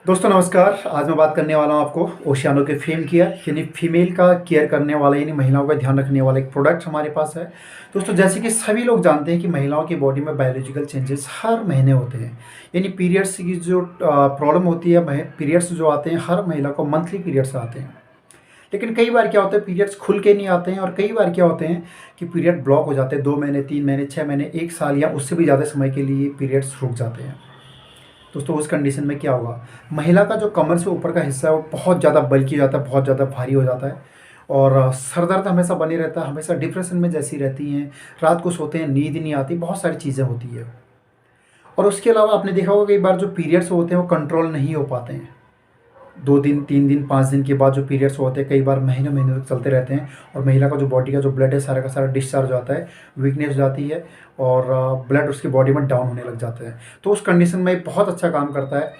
दोस्तों नमस्कार। आज मैं बात करने वाला हूँ आपको ओशियानो के फेम केयर यानी फीमेल का केयर करने वाला यानी महिलाओं का ध्यान रखने वाला एक प्रोडक्ट हमारे पास है। दोस्तों जैसे कि सभी लोग जानते हैं कि महिलाओं की बॉडी में बायोलॉजिकल चेंजेस हर महीने होते हैं। यानी पीरियड्स की जो प्रॉब्लम होती है, पीरियड्स जो आते हैं हर महिला को मंथली पीरियड्स आते हैं। लेकिन कई बार क्या होता है, पीरियड्स खुल के नहीं आते हैं और कई बार क्या होते हैं कि पीरियड ब्लॉक हो जाते हैं। 2 महीने, 3 महीने, 6 महीने, 1 साल या उससे भी ज़्यादा समय के लिए पीरियड्स रुक जाते हैं। दोस्तों उस कंडीशन में क्या होगा, महिला का जो कमर से ऊपर का हिस्सा है वो बहुत ज़्यादा बल्की हो जाता है, बहुत ज़्यादा भारी हो जाता है और सर दर्द हमेशा बने रहता है, हमेशा डिप्रेशन में जैसी रहती हैं, रात को सोते हैं नींद नहीं आती, बहुत सारी चीज़ें होती है। और उसके अलावा आपने देखा होगा कई बार जो पीरियड्स होते हैं वो कंट्रोल नहीं हो पाते हैं। 2 दिन, 3 दिन, 5 दिन के बाद जो पीरियड्स होते हैं कई बार महीनों महीनों तक चलते रहते हैं और महिला का जो बॉडी का जो ब्लड है सारा का सारा डिस्चार्ज हो जाता है, वीकनेस हो जाती है और ब्लड उसकी बॉडी में डाउन होने लग जाता है। तो उस कंडीशन में ये बहुत अच्छा काम करता है।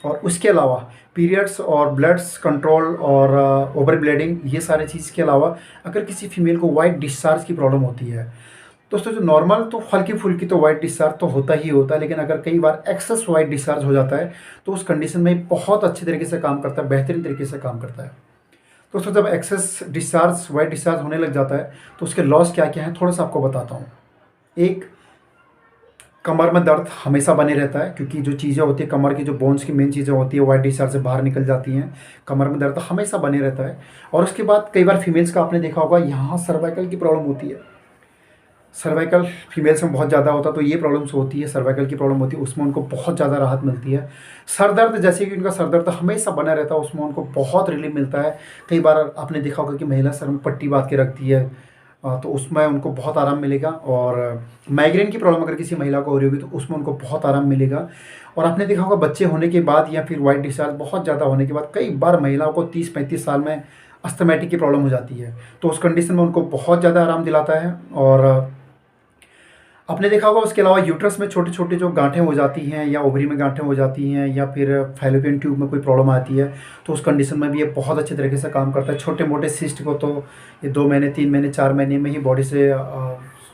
और उसके अलावा पीरियड्स और ब्लड्स कंट्रोल और ओवर ब्लीडिंग, ये सारी चीज़ के अलावा अगर किसी फीमेल को वाइट डिस्चार्ज की प्रॉब्लम होती है, दोस्तों जो नॉर्मल तो हल्की फुल्की तो वाइट डिस्चार्ज तो होता ही होता है, लेकिन अगर कई बार एक्सेस वाइट डिस्चार्ज हो जाता है तो उस कंडीशन में बहुत अच्छे तरीके से काम करता है, बेहतरीन तरीके से काम करता है। दोस्तों जब एक्सेस डिस्चार्ज वाइट डिस्चार्ज होने लग जाता है तो उसके लॉस क्या क्या है थोड़ा सा आपको बताता हूँ। एक, कमर में दर्द हमेशा बने रहता है क्योंकि जो चीज़ें होती है कमर की, जो बोन्स की मेन चीज़ें होती है वाइट डिस्चार्ज से बाहर निकल जाती हैं, कमर में दर्द हमेशा बने रहता है। और उसके बाद कई बार फीमेल्स का आपने देखा होगा यहाँ सर्वाइकल की प्रॉब्लम होती है। सर्वाइकल फीमेल्स में बहुत ज़्यादा होता है तो ये प्रॉब्लम्स होती है, सर्वाइकल की प्रॉब्लम होती है, उसमें उनको बहुत ज़्यादा राहत मिलती है। सर दर्द, जैसे कि उनका सर दर्द हमेशा बना रहता है, उसमें उनको बहुत रिलीफ मिलता है। कई बार आपने देखा होगा कि महिला सर में पट्टी बांध के रखती है, तो उसमें उनको बहुत आराम मिलेगा। और माइग्रेन की प्रॉब्लम अगर किसी महिला को हो रही होगी तो उसमें उनको बहुत आराम मिलेगा। और आपने देखा होगा बच्चे होने के बाद या फिर वाइट डिस्चार्ज बहुत ज़्यादा होने के बाद कई बार महिलाओं को 30-35 साल में अस्थमैटिक की प्रॉब्लम हो जाती है, तो उस कंडीशन में उनको बहुत ज़्यादा आराम दिलाता है। और आपने देखा होगा उसके अलावा यूट्रस में छोटे छोटे जो गांठें हो जाती हैं या ओवरी में गांठें हो जाती हैं या फिर फैलोपियन ट्यूब में कोई प्रॉब्लम आती है, तो उस कंडीशन में भी ये बहुत अच्छे तरीके से काम करता है। छोटे मोटे सिस्ट को तो ये 2 महीने, 3 महीने, 4 महीने में ही बॉडी से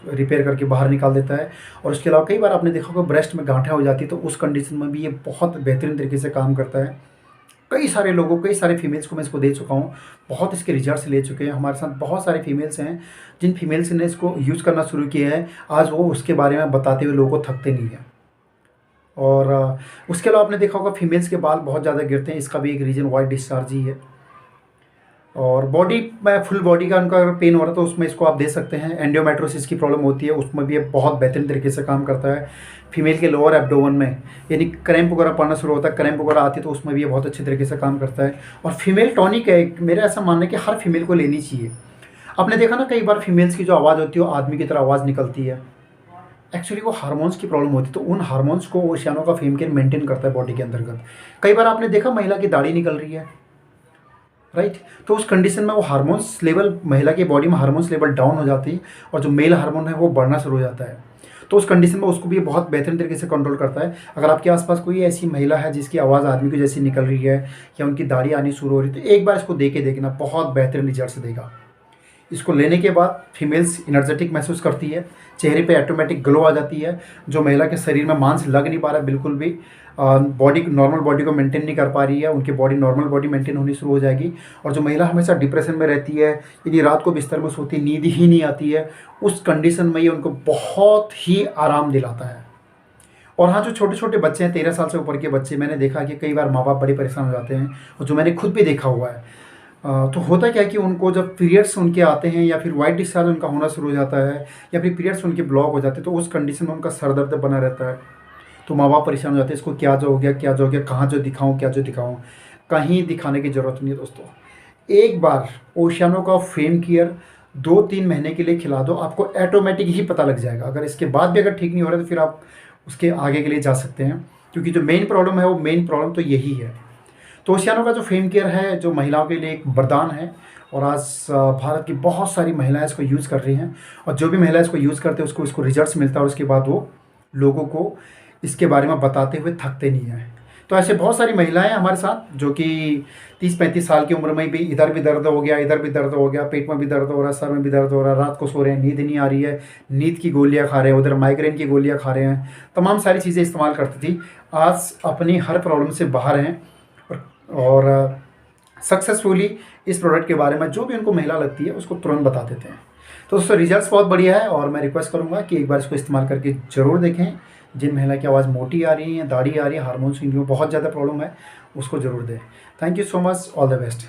रिपेयर करके बाहर निकाल देता है। और उसके अलावा कई बार आपने देखा होगा ब्रेस्ट में गांठें हो जाती है, तो उस कंडीशन में भी ये बहुत बेहतरीन तरीके से काम करता है। कई सारे लोगों, कई सारे फीमेल्स को मैं इसको दे चुका हूँ, बहुत इसके रिजल्ट्स ले चुके हैं। हमारे साथ बहुत सारे फीमेल्स हैं जिन फीमेल्स ने इसको यूज़ करना शुरू किया है, आज वो उसके बारे में बताते हुए लोगों को थकते नहीं हैं। और उसके अलावा आपने देखा होगा फीमेल्स के बाल बहुत ज़्यादा गिरते हैं, इसका भी एक रीज़न वाइट डिस्चार्ज ही है। और बॉडी में फुल बॉडी का उनका अगर पेन हो रहा है तो उसमें इसको आप दे सकते हैं। एंडोमेट्रोसिस की प्रॉब्लम होती है, उसमें भी ये बहुत बेहतरीन तरीके से काम करता है। फीमेल के लोअर एब्डोमेन में यानी क्रैम्प वगैरह पड़ना शुरू होता है, क्रैम्प वगैरह आती है तो उसमें भी ये बहुत अच्छे तरीके से काम करता है। और फीमेल टॉनिक है, मेरा ऐसा मानना है कि हर फीमेल को लेनी चाहिए। आपने देखा ना कई बार फीमेल्स की जो आवाज़ होती है वो आदमी की तरह आवाज़ निकलती है, एक्चुअली वो हार्मोन्स की प्रॉब्लम होती है। तो उन हार्मोन्स को ओशियानो का फेम केयर मेंटेन करता है बॉडी के अंतर्गत। कई बार आपने देखा महिला की दाढ़ी निकल रही है, राइट, तो उस कंडीशन में वो हार्मोन्स लेवल, महिला की बॉडी में हार्मोन्स लेवल डाउन हो जाती है और जो मेल हार्मोन है वो बढ़ना शुरू हो जाता है। तो उस कंडीशन में उसको भी बहुत बेहतरीन तरीके से कंट्रोल करता है। अगर आपके आसपास कोई ऐसी महिला है जिसकी आवाज़ आदमी की जैसी निकल रही है या उनकी दाढ़ी आनी शुरू हो रही है, तो एक बार इसको दे के देखना, बहुत बेहतरीन रिजल्ट देगा। इसको लेने के बाद फीमेल्स एनर्जेटिक महसूस करती है, चेहरे पे ऑटोमेटिक ग्लो आ जाती है। जो महिला के शरीर में मांस लग नहीं पा रहा है बिल्कुल भी, बॉडी नॉर्मल बॉडी को मेंटेन नहीं कर पा रही है, उनकी बॉडी नॉर्मल बॉडी मेंटेन होनी शुरू हो जाएगी। और जो महिला हमेशा डिप्रेशन में रहती है, यदि रात को बिस्तर में सोती, नींद ही नहीं आती है, उस कंडीशन में ये उनको बहुत ही आराम दिलाता है। और हाँ, जो छोटे छोटे बच्चे हैं, 13 साल से ऊपर के बच्चे, मैंने देखा कि कई बार माँ बाप बड़े परेशान हो जाते हैं, और जो मैंने खुद भी देखा हुआ है। तो होता क्या है कि उनको जब पीरियड्स उनके आते हैं या फिर वाइट डिस्चार्ज उनका होना शुरू हो जाता है या फिर पीरियड्स उनके ब्लॉक हो जाते हैं, तो उस कंडीशन में उनका सर दर्द बना रहता है। तो माँ बाप परेशान हो जाते हैं, इसको क्या जो हो गया, क्या जो हो गया, कहाँ जो दिखाऊँ, क्या जो दिखाऊँ। कहीं दिखाने की ज़रूरत नहीं है दोस्तों। एक बार ओशियानो का फेम केयर 2-3 महीने के लिए खिला दो, आपको ऑटोमेटिक ही पता लग जाएगा। अगर इसके बाद भी अगर ठीक नहीं हो रहा है तो फिर आप उसके आगे के लिए जा सकते हैं, क्योंकि जो मेन प्रॉब्लम है वो मेन प्रॉब्लम तो यही है। तो ओशियानो का जो फेम केयर है, जो महिलाओं के लिए एक वरदान है। और आज भारत की बहुत सारी महिलाएं इसको यूज़ कर रही हैं, और जो भी महिलाएं इसको यूज़ करते हैं उसको इसको रिजल्ट्स मिलता है, और उसके बाद वो लोगों को इसके बारे में बताते हुए थकते नहीं हैं। तो ऐसे बहुत सारी महिलाएं हमारे साथ जो कि 30-35 साल की उम्र में भी इधर भी दर्द हो गया, इधर भी दर्द हो गया, पेट में भी दर्द हो रहा है, सर में भी दर्द हो रहा है, रात को सो रहे हैं, नींद नहीं आ रही है, नींद की गोलियां खा रहे हैं, उधर माइग्रेन की गोलियां खा रहे हैं, तमाम सारी चीज़ें इस्तेमाल करती थी, आज अपनी हर प्रॉब्लम से बाहर हैं और सक्सेसफुली इस प्रोडक्ट के बारे में जो भी उनको महिला लगती है उसको तुरंत बता देते हैं। तो दोस्तों रिजल्ट्स बहुत बढ़िया है और मैं रिक्वेस्ट करूँगा कि एक बार इसको इस्तेमाल करके ज़रूर देखें। जिन महिला की आवाज़ मोटी आ रही है, दाढ़ी आ रही है, हार्मोन्स की बहुत ज़्यादा प्रॉब्लम है, उसको ज़रूर दें। Thank you so much, all the best.